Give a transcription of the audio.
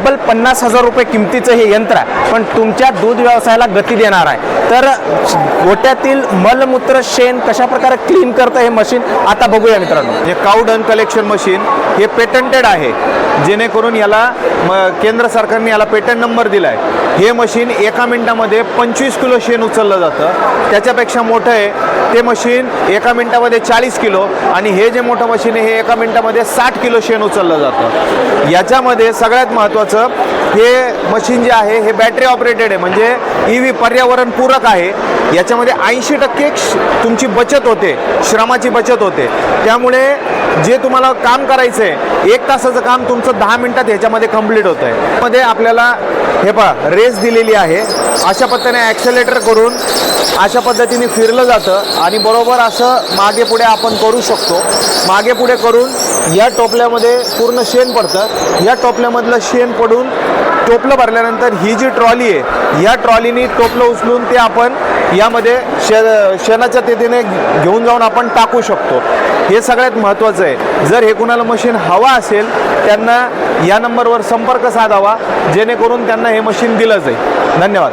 तब्बल 50,000 रुपये किमतीचं हे यंत्र आहे, पण तुमच्या दूध व्यवसायाला गती देणार आहे। तर गोट्यातील मलमूत्र शेण कशा प्रकारे क्लीन करतं हे मशीन आता बघूया मित्रांनो। हे काऊ डंग कलेक्शन मशीन हे पेटंटेड आहे, जेणेकरून याला केंद्र सरकारने याला पेटंट नंबर दिला आहे। हे मशीन एका मिनिटामध्ये 25 किलो शेण उचललं जातं। त्याच्यापेक्षा मोठं आहे ते मशीन एका मिनिटामध्ये 40 किलो, आणि हे जे मोठं मशीन आहे हे एका मिनिटामध्ये 60 किलो शेण उचललं जातं। याच्यामध्ये सगळ्यात महत्त्वाचं हे मशीन जे आहे हे बॅटरी ऑपरेटेड आहे, म्हणजे EV पर्यावरण पूरक आहे। याच्यामध्ये 80% तुमची बचत होते, श्रमाची बचत होते। त्यामुळे जे तुम्हाला काम करायचं आहे 1 तासाचं काम तुमचं 10 मिनिटात ह्याच्यामध्ये कंप्लीट होतं आहे। मध्ये आपल्याला हे पहा रेस दिलेली आहे, अशा पद्धतीने ॲक्सेलेटर करून अशा पद्धतीने फिरलं जातं आणि बरोबर असं मागे पुढे आपण करू शकतो। मागे पुढे करून या टोपल्यामध्ये पूर्ण शेण पडतं, या टोपल्यामधलं शेण पडून टोपलं भरल्यानंतर ही जी ट्रॉली आहे या ट्रॉलीनी टोपलं उचलून ते आपण यामध्ये शेणाच्या तेथीने घेऊन जाऊन आपण टाकू शकतो। हे सगळ्यात महत्त्वाचं आहे। जर हे कुणाला मशीन हवा असेल त्यांना या नंबरवर संपर्क साधावा, जेणेकरून त्यांना हे मशीन दिलं जाईल। धन्यवाद।